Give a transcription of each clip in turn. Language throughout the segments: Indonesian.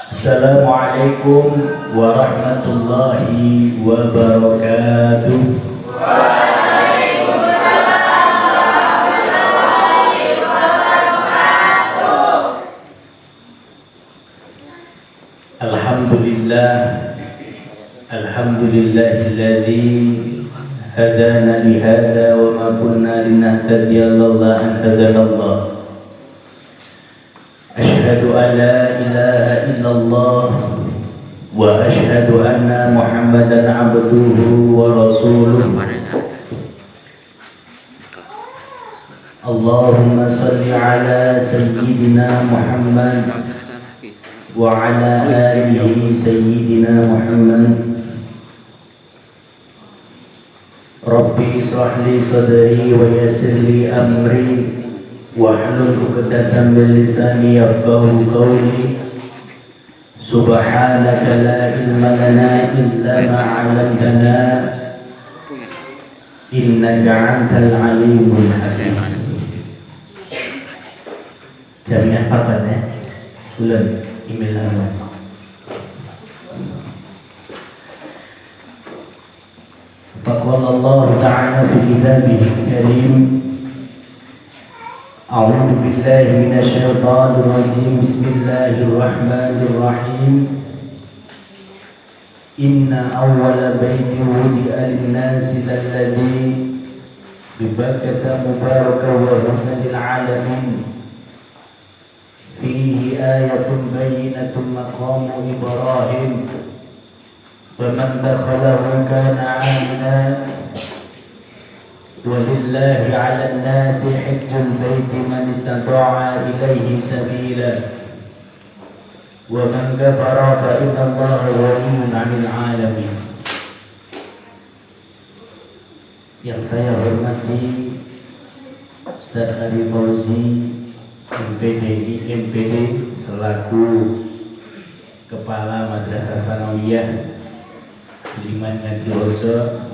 Assalamualaikum warahmatullahi wabarakatuh. Alhamdulillah, alhamdulillahilladzi hadana li hadza wa ma kunna linahtadiya laula an hadanallah. Asyhadu an la ilaha illallah wa asyhadu anna Muhammadan abduhu wa rasuluh. Allahumma salli ala sayyidina Muhammad wa ala alihi sayyidina Muhammad. Rabbi israh li sadri wa yassir li amri wahlul 'uqdatam min lisani yafqahu qawli. Subhanaka la ilma lana illa ma 'allamtana innaka antal alimul hakim. Jami'an papan ya. Ulang email alamat. Faqala Allah Ta'ala fi kitabihil karim. أعوذ بالله من الشيطان الرجيم بسم الله الرحمن الرحيم إن أول بيت وضع للناس للذي ببكة مباركا وهدى للعالمين فيه آية بينة مقام إبراهيم فمن دخله كان آمنا ولله على الناس حج البيت من استطاع إليه سبيلا ومن كفر فإن الله غني عن العالمين. Yang saya hormati Ustaz Ari Fauzi MPD selaku Kepala Madrasah Sanawiyah Liman Ngadirojo.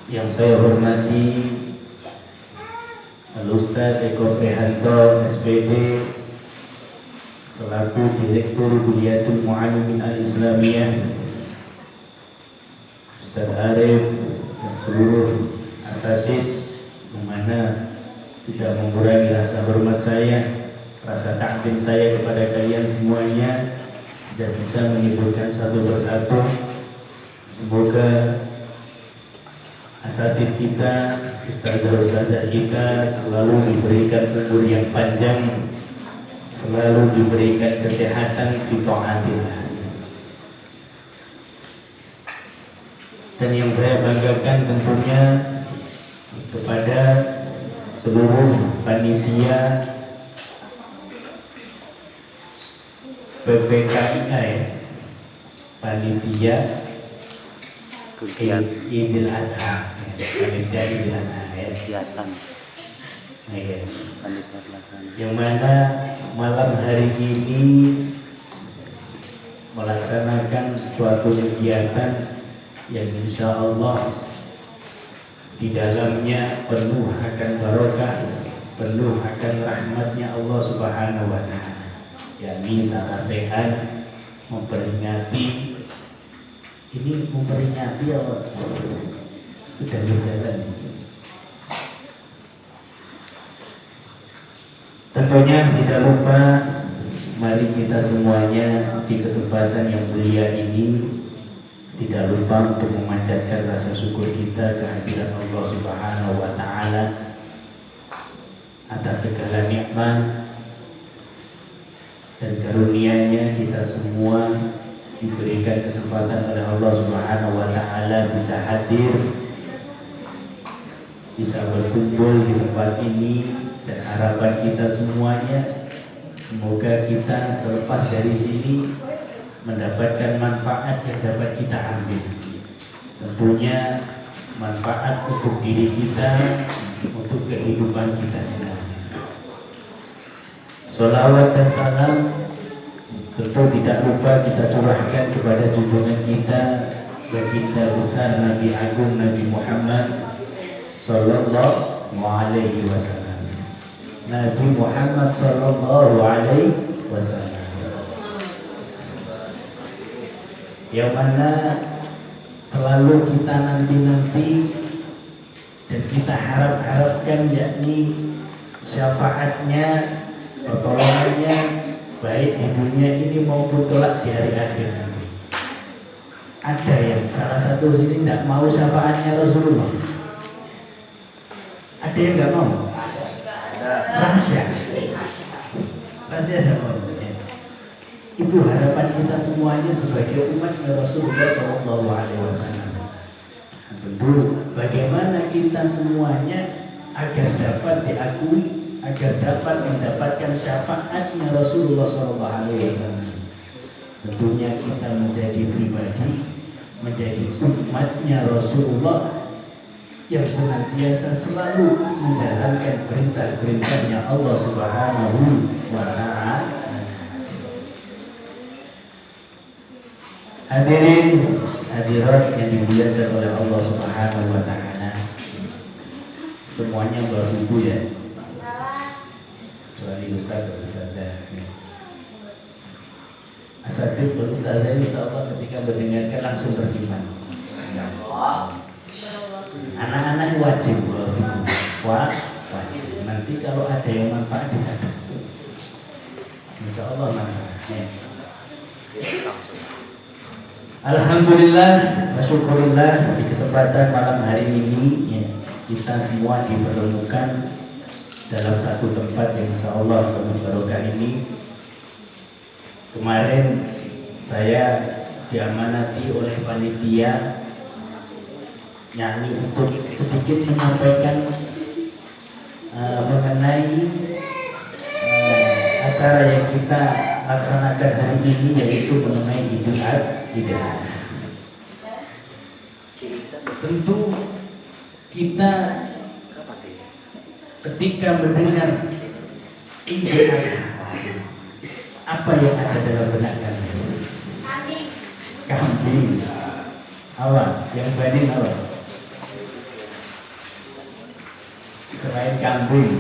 Yang saya hormati Al-Ustaz Eko Prihanto SPD selaku Direktur Kuliatul Mu'allimin Al-Islamiyah, Ustaz Arif dan seluruh asatidz, dimana tidak mengurangi rasa hormat saya, rasa takdim saya kepada kalian semuanya, dan bisa menyebutkan satu persatu. Semoga asatidz kita, ustazah-ustazah kita selalu diberikan umur yang panjang, selalu diberikan kesehatan fi taatillah. Dan yang saya banggakan tentunya kepada seluruh panitia PPKIA ya, panitia Idul Adha, panitia Idul Adha ya. Kegiatan Ya. panitia pelaksana Yang mana malam hari ini melaksanakan suatu kegiatan yang insya Allah di dalamnya penuh akan barokah, penuh akan rahmatnya Allah Subhanahu wa Ta'ala, yakni secara sehat memperingati. Ini memperingati apa? Sudah berjalan. Tentunya tidak lupa, mari kita semuanya di kesempatan yang mulia ini tidak lupa untuk memanjatkan rasa syukur kita kehadiran Allah Subhanahu wa Ta'ala atas segala nikmat dan karunia-Nya. Kita semua diberikan kesempatan oleh Allah Subhanahu wa Ta'ala bisa hadir, bisa berkumpul di tempat ini, dan harapan kita semuanya semoga kita selepas dari sini mendapatkan manfaat yang dapat kita ambil. Tentunya manfaat untuk diri kita, untuk kehidupan kita sendiri. Sholawat dan salam tentu tidak lupa kita curahkan kepada junjungan kita, baginda besar Nabi Agung Nabi Muhammad Sallallahu Alaihi Wasallam. Nabi Muhammad Sallallahu Alaihi Wasallam. yang mana selalu kita nanti-nanti dan kita harap-harapkan, yakni syafaatnya, pertolongannya baik di dunia ini maupun kelak di hari akhir nanti. Ada yang salah satu sini tidak mau syafaatnya Rasulullah. Ada yang nggak mau. Rahasia tidak mau. Itu harapan kita semuanya sebagai umat Rasulullah SAW. Tentu bagaimana kita semuanya agar dapat diakui, agar dapat mendapatkan syafaatnya Rasulullah SAW. Tentunya kita menjadi pribadi, menjadi umatnya Rasulullah yang senantiasa selalu menjalankan perintah-perintahnya Allah Subhanahu wa Ta'ala. Hadirin hadirat yang dimuliakan oleh Allah Subhanahu wa Ta'ala, semuanya berbuku ya, kecuali Ustaz dan Ustazah. Asatidz dan Ustazah insya Allah ketika mendengarkan langsung bersimpan. Anak-anak wajib wajib. Nanti kalau ada yang manfaat dicatat, insya Allah manfaatnya. Alhamdulillah, syukurillah, di kesempatan malam hari ini ya, kita semua dipertemukan dalam satu tempat yang insya Allah penuh barokah ini. Kemarin saya diamanati oleh panitia yakni untuk sedikit menyampaikan mengenai acara yang kita laksanakan hari ini, yaitu mengenai Idul Adha. Tentu kita ketika mendengar Idul Adha, apa yang ada dalam benak kami? Kambing. Apa? Yang banding apa? Selain kambing,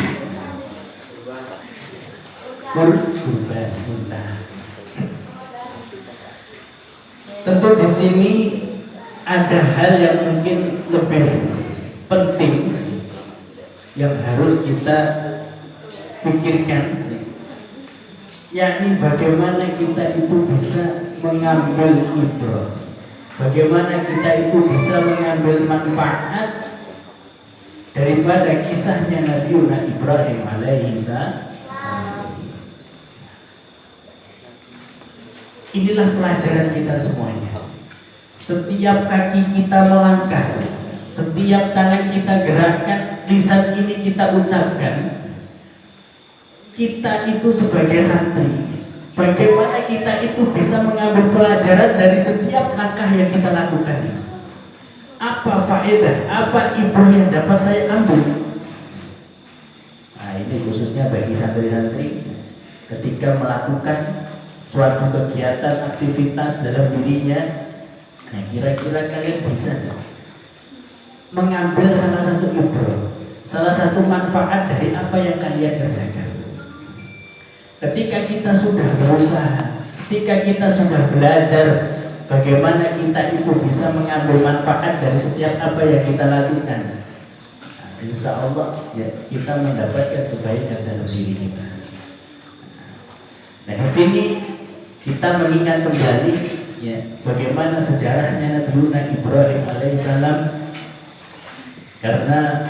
kurban unta. Tentu di sini ada hal yang mungkin lebih penting yang harus kita pikirkan, yakni bagaimana kita itu bisa mengambil ibrah, bagaimana kita itu bisa mengambil manfaat daripada kisahnya Nabi Ibrahim alaihi salam. Inilah pelajaran kita semuanya. Setiap kaki kita melangkah, setiap tangan kita gerakkan, lisan ini kita ucapkan, kita itu sebagai santri, bagaimana kita itu bisa mengambil pelajaran dari setiap langkah yang kita lakukan ini. Apa faedah, apa ibrah yang dapat saya ambil? Nah, ini khususnya bagi santri-santri ketika melakukan suatu kegiatan aktivitas dalam dirinya. Nah, kira-kira kalian bisa mengambil salah satu ibrah, salah satu manfaat dari apa yang kalian kerjakan. Ketika kita sudah berusaha, ketika kita sudah belajar bagaimana kita itu bisa mengambil manfaat dari setiap apa yang kita lakukan, nah, insya Allah ya, kita mendapatkan kebaikan dalam diri kita. Nah, di sini kita mengingat kembali ya, bagaimana sejarahnya Nabi Ibrahim alaihissalam, karena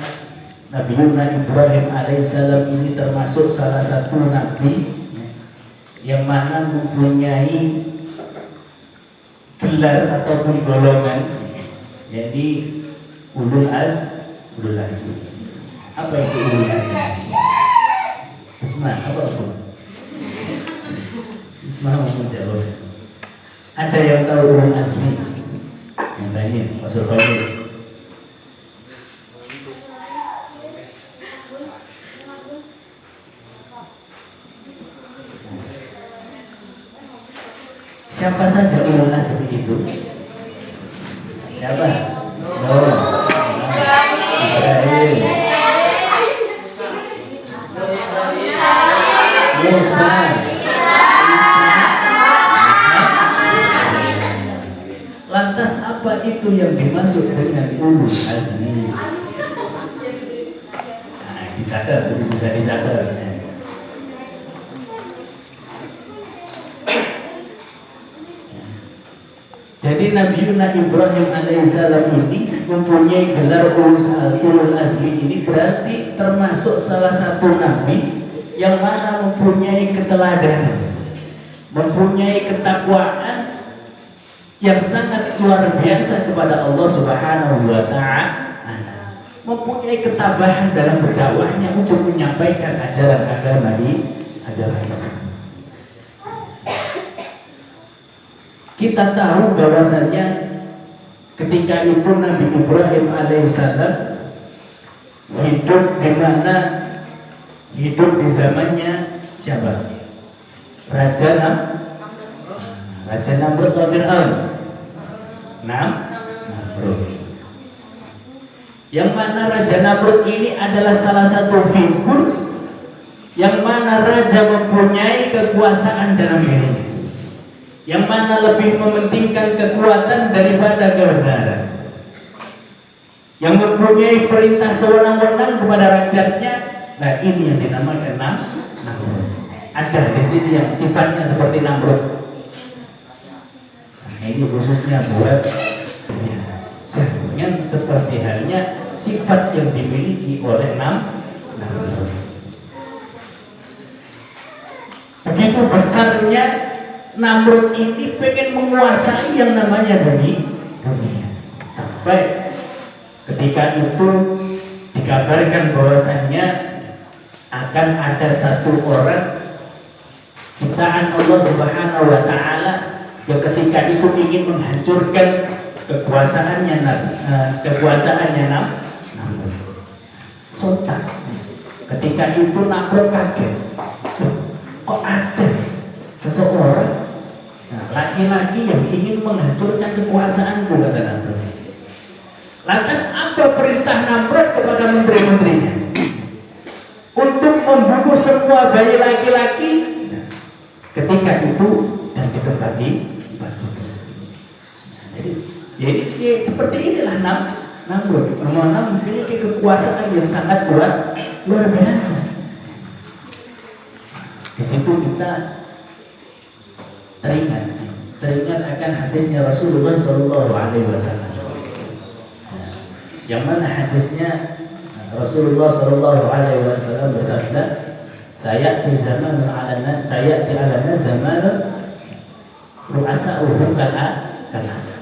Nabi Ibrahim alaihissalam ini termasuk salah satu nabi ya, yang mana mempunyai gelar ataupun golongan, jadi ulul azmi. Apa itu ulul azmi? Isma, apa itu? Isma mau menjawab. Ada yang tahu ulul azmi? Yang tanya, Pak Surfani. Siapa saja ulul azmi itu? Siapa? Ibrahim, Musa, itu yang dimaksud dengan ulul azmi. Nah, dicatat, bisa dicatat. Jadi Nabi Ibrahim alaihissalam ini mempunyai gelar ulul azmi ini berarti termasuk salah satu nabi yang mana mempunyai keteladanan, mempunyai ketakwaan yang sangat luar biasa kepada Allah Subhanahu wa Ta'ala, mempunyai ketabahan dalam berdakwahnya untuk menyampaikan ajaran agama di ajaran Islam. Kita tahu bahwasanya ketika itu Nabi Ibrahim alaihissalam hidup di mana? Hidup di zamannya siapa? Raja Namrud atau Fir'aun? Namrud. Yang mana Raja Namrud ini adalah salah satu figur yang mana raja mempunyai kekuasaan dalam dirinya, yang mana lebih mementingkan kekuatan daripada kebenaran, yang mempunyai perintah sewenang-wenang kepada rakyatnya. Nah, ini yang dinamakan Namrud. Ada di sini yang sifatnya seperti Namrud. Nah, ini khususnya buat jangan seperti halnya sifat yang dimiliki oleh Namrud. Begitu besarnya Namrud ini pengen menguasai yang namanya dunia. Sampai ketika itu dikabarkan bahwasannya akan ada satu orang ciptaan Allah Subhanahu wa Ta'ala yang ketika itu ingin menghancurkan kekuasaannya Namrud. Sontak ketika itu Namrud kaget, kok ada seseorang laki-laki yang ingin menghancurkan kekuasaanku, kata Namrud. Lantas apa perintah Namrud kepada menteri-menterinya? Untuk membunuh semua bayi laki-laki ketika itu dan di tempat batu. Jadi seperti inilah Namrud. Memiliki kekuasaan yang sangat luar biasa. Di situ kita teringat akan hadisnya Rasulullah SAW. Yang mana hadisnya Rasulullah SAW bersabda, saya di zaman zaman ru'asa'uhum kalasa,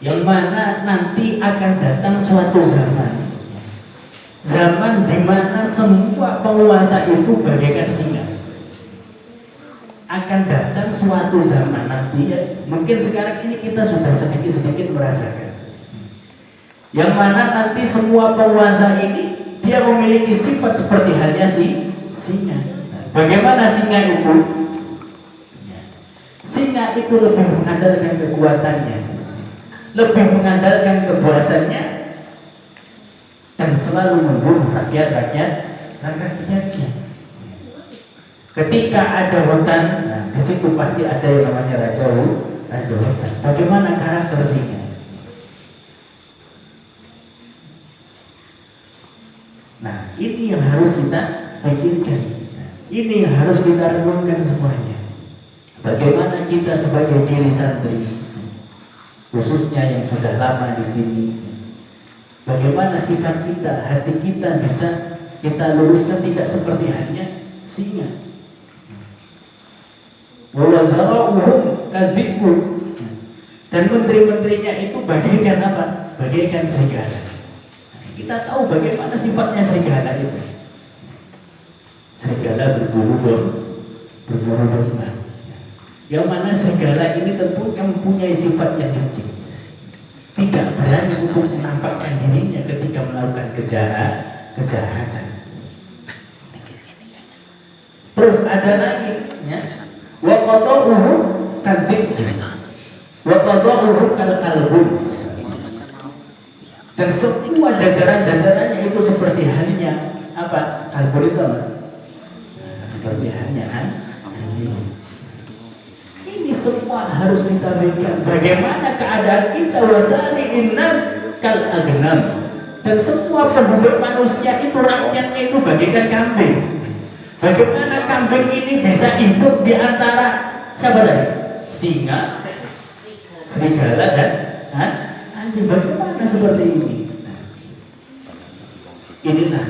yang mana nanti akan datang suatu zaman di mana semua penguasa itu bagaikan singa. Akan datang suatu zaman nanti, ya, mungkin sekarang ini kita sudah sedikit-sedikit merasakan, yang mana nanti semua penguasa ini dia memiliki sifat seperti halnya singa. Bagaimana singa itu? Singa itu lebih mengandalkan kekuatannya, lebih mengandalkan kebuasannya, dan selalu membunuh rakyatnya. Ketika ada hutan, di situ pasti ada yang namanya raja hutan. Bagaimana karakter singa? Nah, ini yang harus kita pikirkan. Ini yang harus kita renungkan semuanya. Bagaimana kita sebagai diri santri, khususnya yang sudah lama di sini, bagaimana sifat kita, hati kita bisa kita luruskan tidak seperti hanya singa. Wawazara'uhum kadzibun. Dan menteri-menterinya itu bagaikan apa? Bagaikan serigala. Kita tahu bagaimana sifatnya serigala itu. Serigala berburu domba. Yang mana serigala ini tentu mempunyai sifat yang licik, tidak berani untuk menampakkan dirinya ketika melakukan kejahatan. Terus ada lagi, ya, wa qada'uhu kadzib, wa qada'uhu kalbun. Dan semua jajaran-jajarannya itu seperti halnya apa? Kalbun itu apa? Seperti halnya anjing. Ini semua semua harus kita berikan. Bagaimana keadaan kita? Wasari'in nas kal agnam. Dan semua penduduk manusia itu, rakyatnya itu bagaikan kambing. Bagaimana kambing ini bisa hidup di antara siapa tadi? Singa, serigala dan anjing. Bagaimana seperti ini? Inilah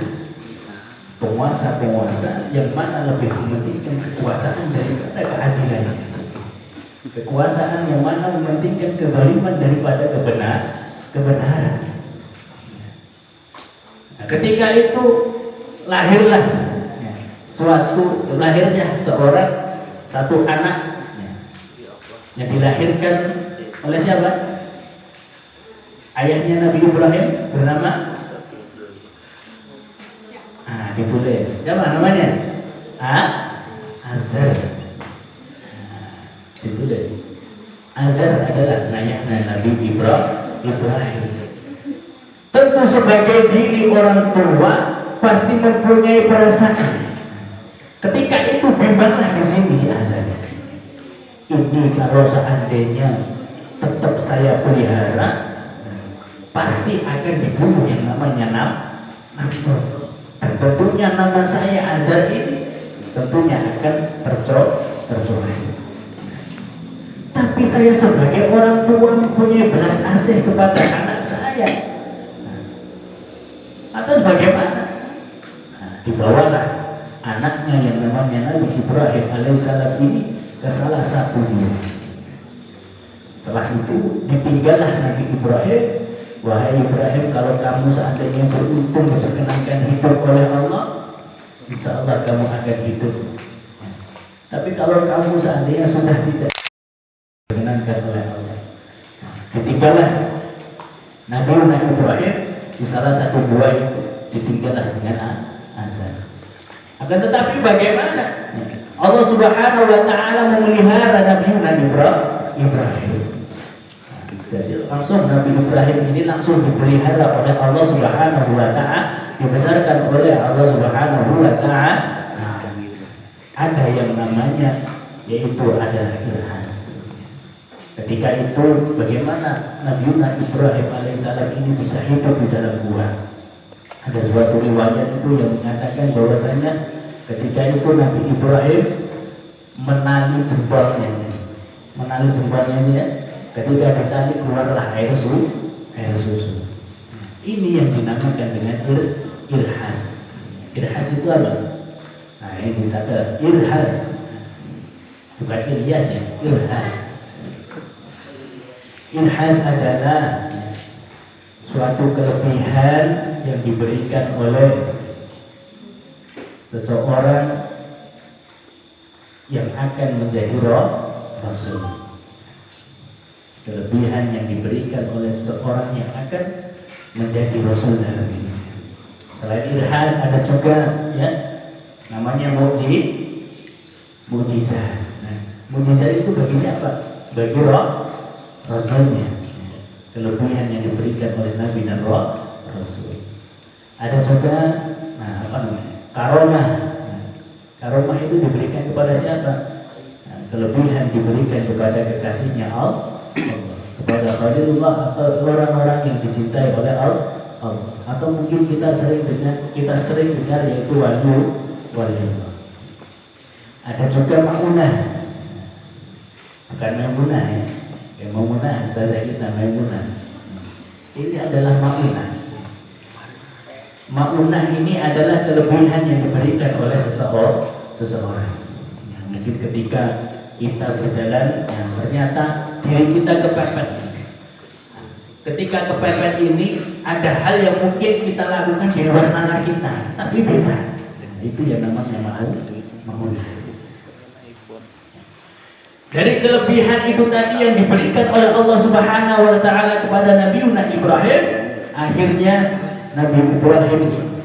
penguasa-penguasa yang mana lebih mementingkan kekuasaan daripada keadilan. Kekuasaan yang mana mementingkan kezaliman daripada kebenaran. Nah, ketika itu lahirnya satu anak yang dilahirkan oleh siapa? Ayahnya Nabi Ibrahim bernama ditulis. Siapa namanya? Azar. Ditulis. Azar adalah ayahnya Nabi Ibrahim. Tentu sebagai diri orang tua pasti mempunyai perasaan. Ketika itu bimbanglah di sini si Azar. Ini kalau seandainya tetap saya pelihara, pasti akan dibunuh yang namanya Namrud. Dan tentunya nama saya Azar ini tentunya akan tercoreng. Tapi saya sebagai orang tua mempunyai belas kasih kepada anak saya. Atas bagaimana? Dibawalah anaknya yang namanya Nabi Ibrahim alaihissalam ini ke salah satu gua. Setelah itu ditinggallah Nabi Ibrahim. Wahai Ibrahim, kalau kamu seandainya beruntung diperkenankan hidup oleh Allah, insya Allah kamu akan hidup. Tapi kalau kamu seandainya sudah tidak diperkenankan oleh Allah, ditinggallah Nabi Ibrahim di salah satu gua itu, ditinggallah dengan Azar. Akan tetapi bagaimana Allah Subhanahu wa Ta'ala memelihara Nabi Ibrahim? Jadi langsung Nabi Ibrahim ini langsung dipelihara oleh Allah Subhanahu wa Ta'ala, dibesarkan oleh Allah Subhanahu wa Ta'ala. Ada yang namanya yaitu adalah Irhas. Ketika itu bagaimana Nabi Ibrahim alaihissalam ini bisa hidup di dalam gua? Ada suatu riwayat itu yang mengatakan bahwasanya ketika itu Nabi Ibrahim menali jempolnya ya. Ketika ditali keluarlah air susu. Ini yang dinamakan dengan Irhas. Irhas itu apa? Nah ini disadar Irhas, bukan Ilyas ya, Irhas. Irhas adalah suatu kelebihan yang diberikan oleh seseorang yang akan menjadi Rasul. Kelebihan yang diberikan oleh seseorang yang akan menjadi Rasul dalam ini. Selain Irhas ada juga ya namanya mukjizat. Nah, mukjizat itu bagi siapa? Bagi Rasulnya. Kelebihan yang diberikan oleh Nabi dan Rasul. Ada juga karomah. Karomah itu diberikan kepada siapa? Kelebihan diberikan kepada kekasihnya Allah, kepada Khalilullah atau orang-orang yang dicintai oleh Allah, atau mungkin kita sering dengar yaitu waliullah. Ada juga Ma'unah, bukan Maimunah ya, Maimunah saudara kita Maimunah. Ini adalah Ma'unah. Ma'unah ini adalah kelebihan yang diberikan oleh seseorang. Mungkin ketika kita berjalan, ternyata diri kita kepepet. Ketika kepepet ini ada hal yang mungkin kita lakukan di luar nalar kita, tapi bisa. Itu yang namanya Ma'unah. Dari kelebihan itu tadi yang diberikan oleh Allah Subhanahu wa Ta'ala kepada Nabi Ibrahim, akhirnya Nabi Ibrahim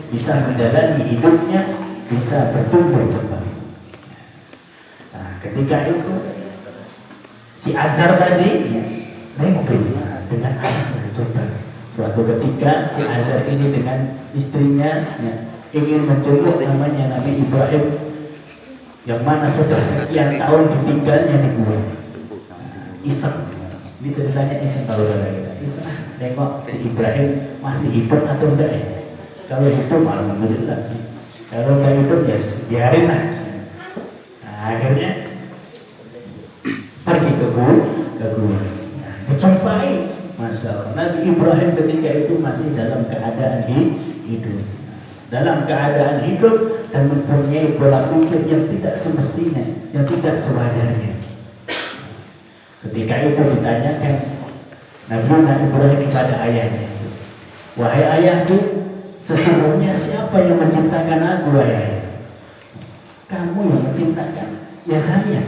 bisa menjalani hidupnya, bisa bertumbuh kembali. Ketika itu si Azar tadi ngobrol dengan anaknya. Coba suatu ketika si Azar ini dengan istrinya ingin menjenguk namanya Nabi Ibrahim yang mana sudah sekian tahun ditinggalnya di gua. iseng. Ini ceritanya iseng kalau kita iseng. Tengok si Ibrahim masih hidup atau enggak ya? Kalau hidup alhamdulillah. Kalau enggak hidup ya biarin lah. Nah, akhirnya pergi ke gua. Nah, menjumpai Masya Allah, Nabi Ibrahim ketika itu masih dalam keadaan hidup. Dalam keadaan hidup dan mempunyai pola pikir yang tidak semestinya, yang tidak sewajarnya. Ketika itu ditanyakan Nabi Ibrahim kepada ayahnya, wahai ayahku, sesungguhnya siapa yang menciptakan aku, wahai ayah? Kamu yang menciptakan, ya saya.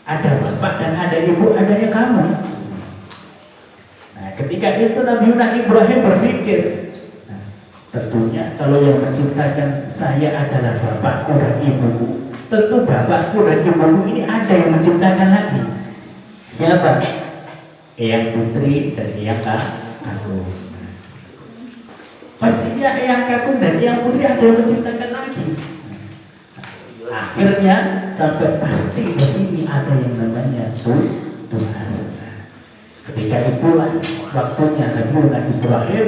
Ada bapak dan ada ibu, adanya kamu. Nah, ketika itu Nabi Ibrahim berpikir, tentunya kalau yang menciptakan saya adalah bapakku dan ibuku, tentu bapakku dan ibuku ini ada yang menciptakan lagi. Siapa? Eyang Putri dan Eyang Kakung. Pastinya Eyang Kakung dan Eyang Putri ada yang menciptakan lagi. Akhirnya sampai pasti di sini ada yang namanya Tuhan. Ketika itulah waktunya Nabi Ibrahim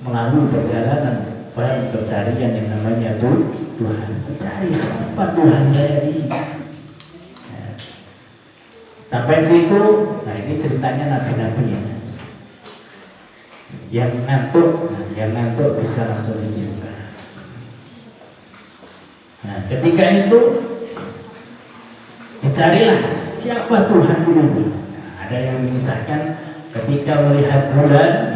melalui perjalanan pencarian yang namanya Tuhan. Mencari siapa Tuhan saya ini. Sampai situ, nah ini ceritanya nabi-nabi ya. Yang ngantuk bisa langsung disimpan. Nah, ketika itu dicarilah siapa Tuhan ini. Nah, ada yang memisahkan ketika melihat bulan,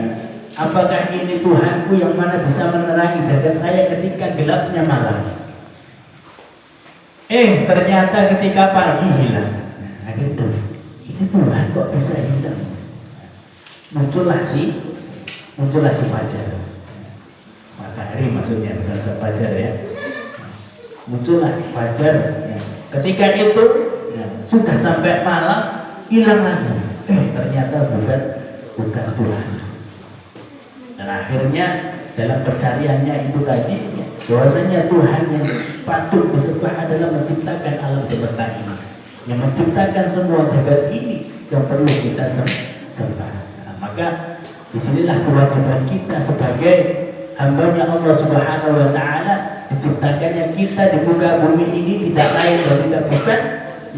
apakah ini Tuhanku yang mana bisa menerangi jagat raya ketika gelapnya malam. Ternyata ketika pagi hilang. Nah, gitu. Ini Tuhan kok bisa hilang. Muncullah si fajar. Matahari maksudnya, bukan fajar ya. Muncullah fajar. Ya. Ketika itu sudah sampai malam, hilang lagi. Ternyata bukan Tuhan. Dan akhirnya dalam pencariannya itu tadi, bahwasanya Tuhan yang patut disembah adalah menciptakan alam semesta ini, yang menciptakan semua jagat ini yang perlu kita sembah. Nah, maka disinilah kewajiban kita sebagai hamba-Nya Allah Subhanahu Wa Taala. Diciptakannya kita di muka bumi ini tidak lain dan tidak bukan,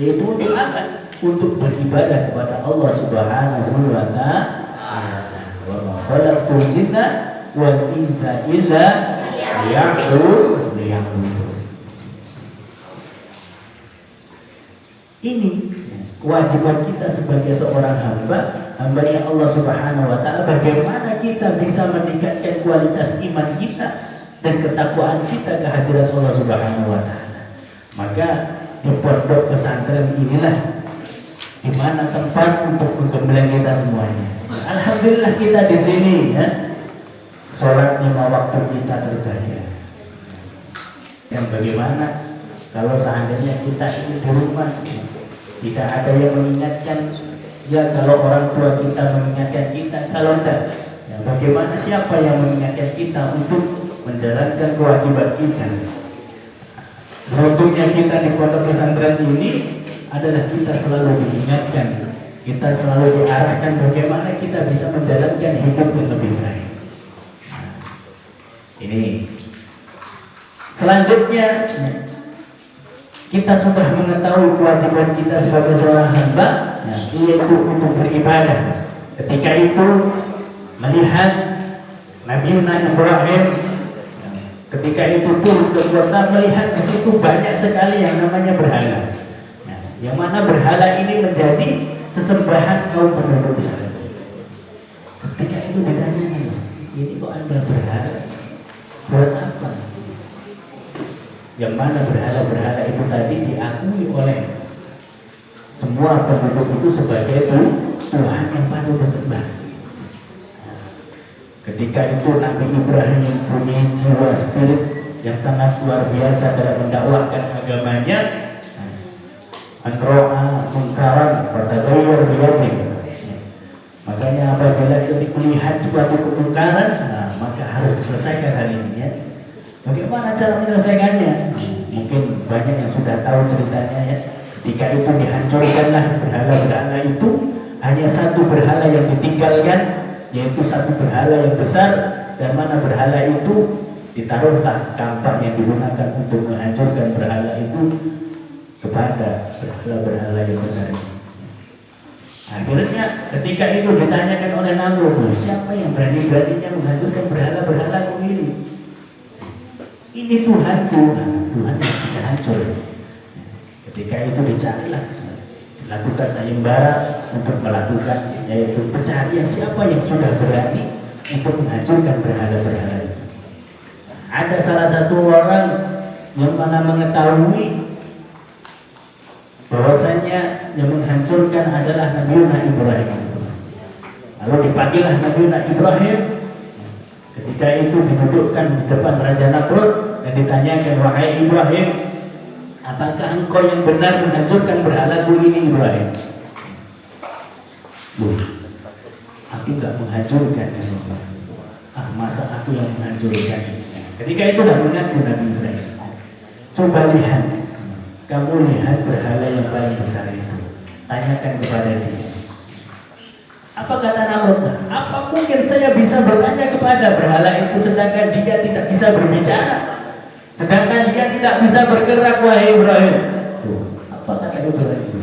yaitu untuk apa? Untuk beribadah kepada Allah Subhanahu Wa Taala. Wa ma khalaqtul jinna wal insa illa liya'budun. Ini kewajiban kita sebagai seorang hamba-Nya Allah Subhanahu Wa Taala. Bagaimana kita bisa meningkatkan kualitas iman kita dan ketakwaan kita kehadiran Allah Subhanahu Wa Taala? Maka di pondok pesantren inilah di mana tempat untuk menggembleng kita semuanya. Alhamdulillah kita di sini ya. Sholat 5 waktu kita terjaga. Dan bagaimana kalau seandainya kita ini di rumah tidak ada yang mengingatkan? Ya kalau orang tua kita mengingatkan kita, kalau tidak, ya bagaimana siapa yang mengingatkan kita untuk menjalankan kewajiban kita? Beruntungnya kita di pondok pesantren ini adalah kita selalu diingatkan, kita selalu diarahkan bagaimana kita bisa menjalankan hidup yang lebih baik. Ini selanjutnya kita sudah mengetahui kewajiban kita sebagai seorang hamba, yaitu untuk beribadah. Ketika itu melihat Nabi Ibrahim, ketika itu turun ke kota, melihat di situ banyak sekali yang namanya berhala. Yang mana berhala ini menjadi sesembahan kaum penduduk di sana. Ketika itu ditanya, ini kok Anda berhala? Buat apa? Yang mana berhala-berhala itu tadi diakui oleh semua penduduk itu sebagai Tuhan yang patut disembah. Ketika itu Nabi Ibrahim mempunyai jiwa spirit yang sangat luar biasa dalam mendakwahkan agamanya. Anro'a mungkaran bertagayur biyadih. Makanya apabila kita melihat suatu kemungkaran, maka harus selesaikan hal ini ya. Bagaimana cara menyelesaikannya? Mungkin banyak yang sudah tahu ceritanya ya. Ketika itu dihancurkanlah berhala-berhala itu, hanya satu berhala yang ditinggalkan, yaitu satu berhala yang besar, dan mana berhala itu ditaruhlah kampak yang digunakan untuk menghancurkan berhala itu kepada berhala-berhala yang besar. Akhirnya ketika itu ditanyakan oleh Namrud, siapa yang berani-beraninya menghancurkan berhala-berhala ini? Ini Tuhanku, Tuhan yang tidak hancur. Ketika itu dicarilah, lakukan sayembara untuk melakukan, yaitu pencarian siapa yang sudah berani untuk menghancurkan berhala-berhala itu. Ada salah satu orang yang mana mengetahui bahwasanya yang menghancurkan adalah Nabiullah Ibrahim. Lalu dipanggillah Nabiullah Ibrahim. Ketika itu didudukkan di depan Raja Namrud dan ditanyakan, wahai Ibrahim, apakah engkau yang benar menghancurkan berhalaku ini, Ibrahim? Aku tidak menghancurkan. Masa aku yang menghancurkan? Ketika itu tidak mengaku Nabi Ibrahim. Coba lihat, kamu lihat berhala yang paling besar itu. Tanyakan kepada dia. Apa kata Namrud? Apa mungkin saya bisa bertanya kepada berhala itu sedangkan dia tidak bisa berbicara? Sedangkan dia tidak bisa bergerak, wahai Ibrahim. Apa kata Ibrahim?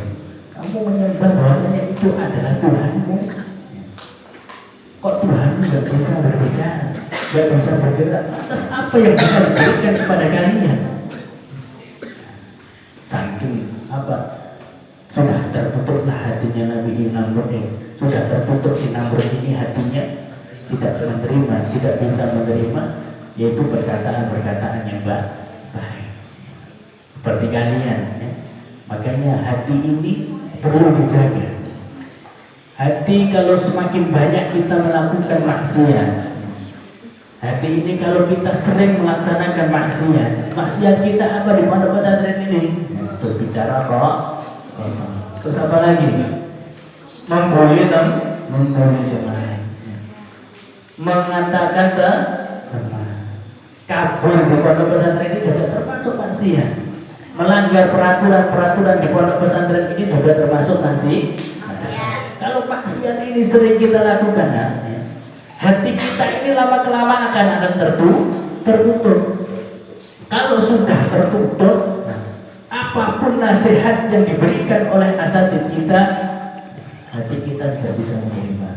Kamu menyembah bahwasanya itu adalah Tuhanmu. Kok Tuhanmu tidak bisa berbicara, tidak bisa bergerak? Atas apa yang bisa diberikan kepada kalian? Saking apa? Sudah tertutuplah hatinya Nabi Namrud ini. Sudah tertutup si Namrud ini hatinya, tidak menerima, tidak bisa menerima, yaitu perkataan-perkataan yang baik. Seperti kalian, ya. Makanya hati ini perlu dijaga. Hati kalau semakin banyak kita melakukan maksiat, hati ini kalau kita sering melaksanakan maksiat kita apa di pondok pesantren ini? Berbicara kok, terus apa lagi? Membuli jemaah, mengatakan kabur di pondok pesantren ini juga termasuk maksiat. Melanggar peraturan di pondok pesantren ini juga termasuk maksiat. Kalau maksiat ini sering kita lakukan, hati kita ini lama kelamaan akan tertutup. Kalau sudah tertutup, apapun nasihat yang diberikan oleh asatidz kita, hati kita tidak bisa menerima.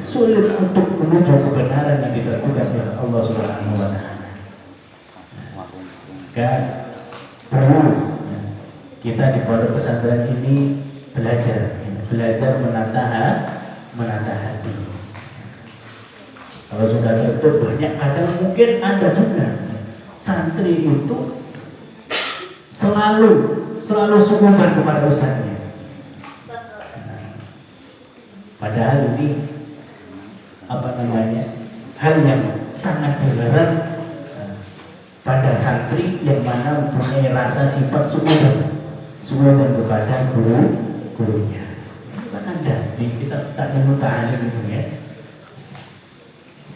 Sulit untuk menuju kebenaran yang ditentukan oleh Allah Subhanahu wa Ta'ala. Maka perlu kita di pondok pesantren ini belajar menata hati. Kalau sudah tertutup banyak, kadang mungkin Anda juga santri itu selalu sungguhan kepada ustaznya. Padahal ini hal yang sangat dilarang pada santri yang mana mempunyai rasa sifat sungguhan kepada gurunya. Kan ada di kita tak menuntah gitu ya.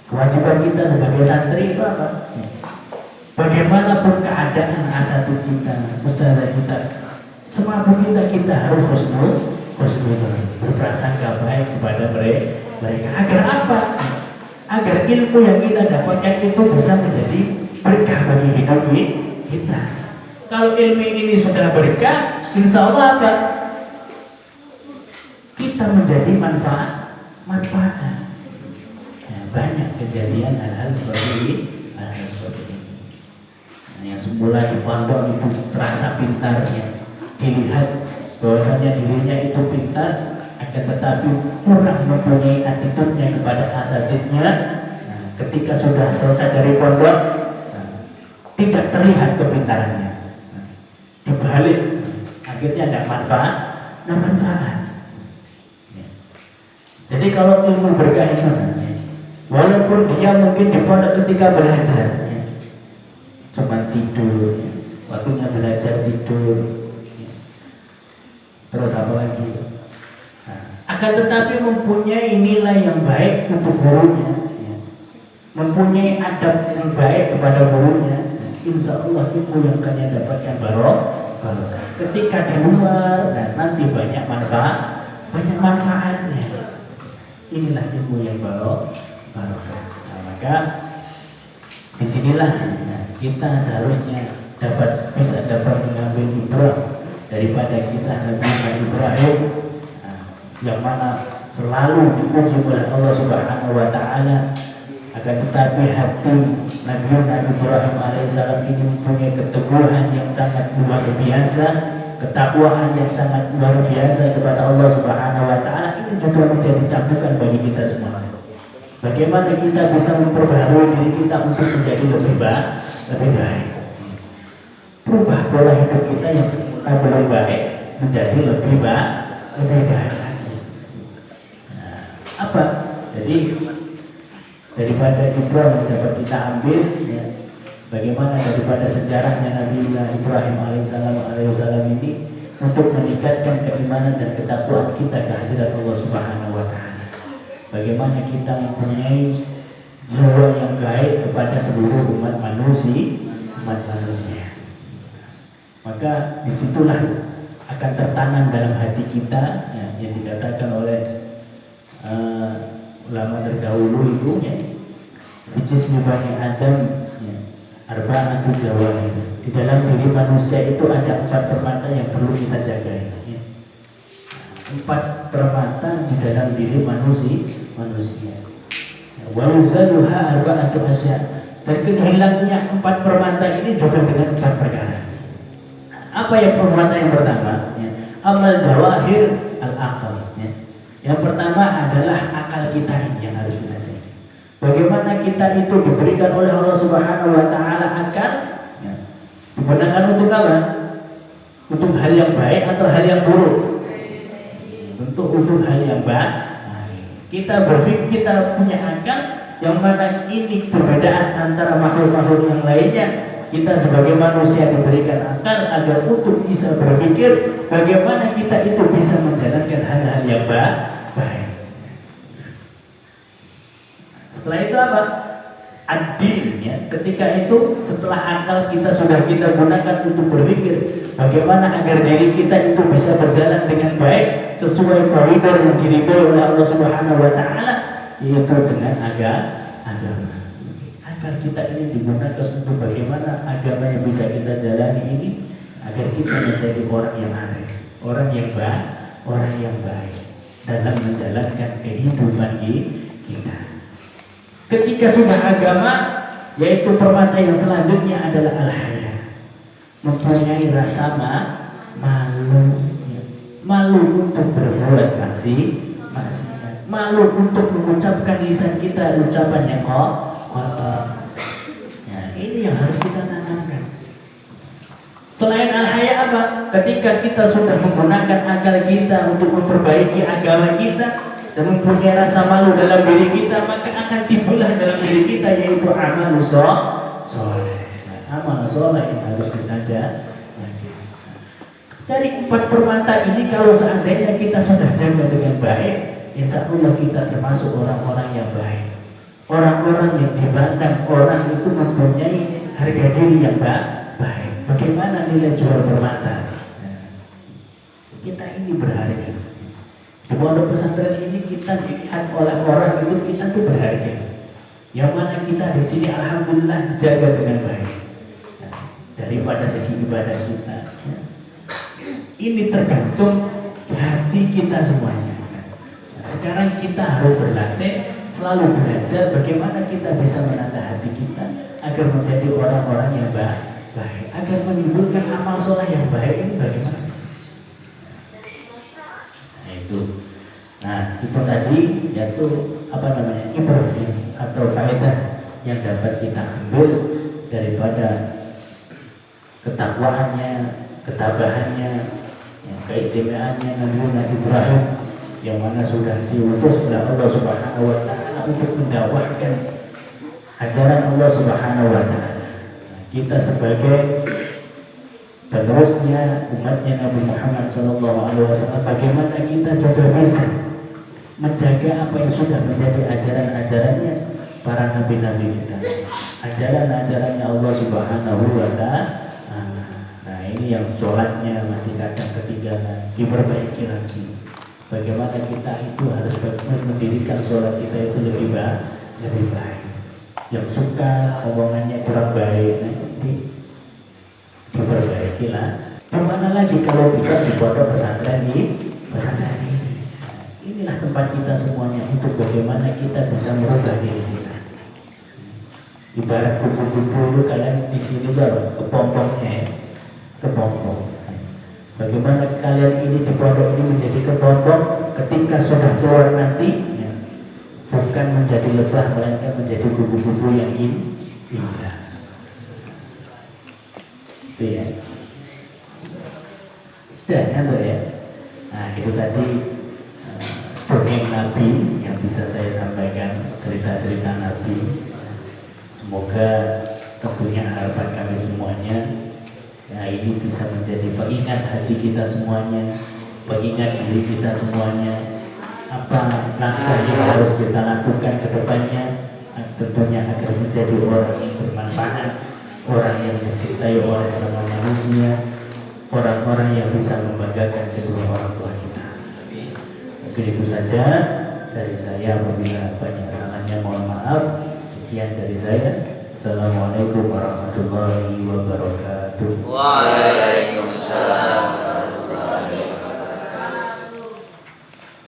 Kewajiban kita sebagai santri itu apa? Bagaimanapun keadaan asatidz kita, ustazah kita, semampu kita harus husnul, berprasangka baik kepada mereka. Agar apa? Agar ilmu yang kita dapatkan itu bisa menjadi berkah bagi hidup kita. Kalau ilmu ini sudah berkah, insya Allah apa? Kita menjadi manfaat. Ya, banyak kejadian hal-hal seperti ini. Yang semula di pondok itu terasa pintarnya, dilihat bahwasanya dirinya itu pintar, akan tetapi kurang mempunyai attitude-nya kepada asatidznya. Ketika sudah selesai dari pondok, tidak terlihat kepintarannya. Dibalik, akhirnya tidak manfaat. Jadi kalau ilmu berkah itu, walaupun dia mungkin di pondok ketika belajar cuma tidur, waktunya belajar tidur, terus apa lagi? Akan tetapi mempunyai nilai yang baik untuk gurunya, mempunyai adab yang baik kepada gurunya, insya Allah ilmu yang akan dapatkan barokah. Ketika di luar, nah nanti banyak manfaatnya. Inilah ilmu yang barokah. Nah, maka disinilah kita seharusnya bisa dapat mengambil ibrah daripada kisah Nabi Ibrahim, yang mana selalu dipuji oleh Allah Subhanahu wa Ta'ala. Akan tetapi hati Nabi Ibrahim alaihissalam ini mempunyai keteguhan yang sangat luar biasa, ketakwaan yang sangat luar biasa kepada Allah Subhanahu wa Ta'ala. Ini juga menjadi cambukan bagi kita semua. Bagaimana kita bisa memperbaharui diri kita untuk menjadi lebih baik. Berubah pola hidup kita yang semula belum baik menjadi lebih baik lagi. Nah, apa? Jadi daripada Ibrahim yang dapat kita ambil, ya, bagaimana daripada sejarahnya Nabi Ibrahim alaihissalam ini untuk meningkatkan keimanan dan ketakwaan kita kehadirat Allah Subhanahu wa Ta'ala. Bagaimana kita mempunyai jiwa yang baik kepada seluruh umat manusia. Maka disitulah akan tertanam dalam hati kita, ya, yang dikatakan oleh ulama terdahulu itu, ya, bijismi bani Adam, ya, arba'atu jawahir. Di dalam diri manusia itu ada 4 permata yang perlu kita jaga, ya. 4 permata di dalam diri manusia. Wa yuzaluha arba'atu asya. Dan kehilangnya 4 permata ini juga dengan 4 perkara. Apa yang permata yang pertama? Ya, amal jawahir al-aqal. Ya. Yang pertama adalah akal kita ini yang harus kita jaga. Bagaimana kita itu diberikan oleh Allah Subhanahu wa Ta'ala akal, ya, digunakan untuk apa? Untuk hal yang baik atau hal yang buruk? Untuk hal yang baik. Kita berpikir kita punya akal yang mana ini perbedaan antara makhluk-makhluk yang lainnya. Kita sebagai manusia diberikan akal agar untuk bisa berpikir bagaimana kita itu bisa menjalankan hal-hal yang baik. Setelah itu apa? Adil, ya. Ketika itu setelah akal kita sudah kita gunakan untuk berpikir bagaimana agar diri kita itu bisa berjalan dengan baik sesuai koridor yang diridhoi oleh Allah Subhanahu wa Ta'ala, yaitu dengan agama. Agar kita ini digunakan untuk bagaimana agama yang bisa kita jalani ini agar kita menjadi orang yang arif, orang yang baik dalam menjalankan kehidupan kita. Ketika sudah agama, yaitu permata yang selanjutnya adalah al-haya, mempunyai rasa malu untuk berbuat maksiat, malu untuk mengucapkan lisan kita ucapan yang kotor. Ya, ini yang harus kita tanamkan. Selain al-haya apa? Ketika kita sudah menggunakan akal kita untuk memperbaiki agama kita dan mempunyai rasa malu dalam diri kita, maka akan timbullah dalam diri kita yaitu amal soleh. Amal soleh yang harus kita jaga. Dari 4 permata ini kalau seandainya kita sudah jaga dengan baik, insya Allah kita termasuk orang-orang yang baik. Orang-orang yang dipandang orang itu mempunyai harga diri yang baik. Bagaimana nilai jual permata? Kita ini berharga. Di pondok pesantren ini kita dilihat oleh orang itu kita tuh berharga. Yang mana kita di sini alhamdulillah jaga dengan baik. Daripada segi ibadah kita. Ini tergantung hati kita semuanya. Sekarang kita harus berlatih, selalu belajar bagaimana kita bisa menata hati kita agar menjadi orang-orang yang baik, agar menimbulkan amal soleh yang baik. Ini bagaimana? Nah itu tadi yaitu ibrah atau faedah yang dapat kita ambil daripada ketakwaannya, ketabahannya, keistimewaannya Nabi Ibrahim yang mana sudah diutus oleh Allah Subhanahu wa Ta'ala untuk mendakwahkan ajaran Allah Subhanahu wa Ta'ala. Kita sebagai penerusnya umatnya Nabi Muhammad SAW, bagaimana kita juga bisa menjaga apa yang sudah menjadi ajaran-ajarannya para nabi-nabi kita, ajaran-ajarannya Allah Subhanahu wa Ta'ala. Nah ini yang sholatnya masih kadang ketinggalan, diperbaiki lagi. Bagaimana kita itu harus mendirikan sholat kita itu lebih baik. Yang suka omongannya kurang baik, nanti diperbaiki lah. Kemana lagi kalau kita di pondok pesantren ini? Inilah tempat kita semuanya untuk bagaimana kita bisa merubah diri kita. Ibarat kupu-kupu itu kalian di sini baru kepompongnya, kepompong. Bagaimana kalian ini di pondok ini menjadi kepompong ketika sudah keluar nanti, ya, bukan menjadi lebah melainkan menjadi kupu-kupu yang indah. Itu ya. Dan ya. Nah itu tadi dongeng Nabi yang bisa saya sampaikan, cerita-cerita Nabi. Semoga tentunya harapan kami semuanya ya ini bisa menjadi pengingat hati kita semuanya, pengingat diri kita semuanya, apa langkah yang harus kita lakukan ke depannya, tentunya agar menjadi orang yang bermanfaat, orang yang dicintai oleh semua manusia, orang-orang yang bisa membanggakan kedua orang tua kita. Mungkin itu saja dari saya. Apabila banyak salahnya mohon maaf. Sekian dari saya. Assalamualaikum warahmatullahi wabarakatuh. Waalaikumsalam.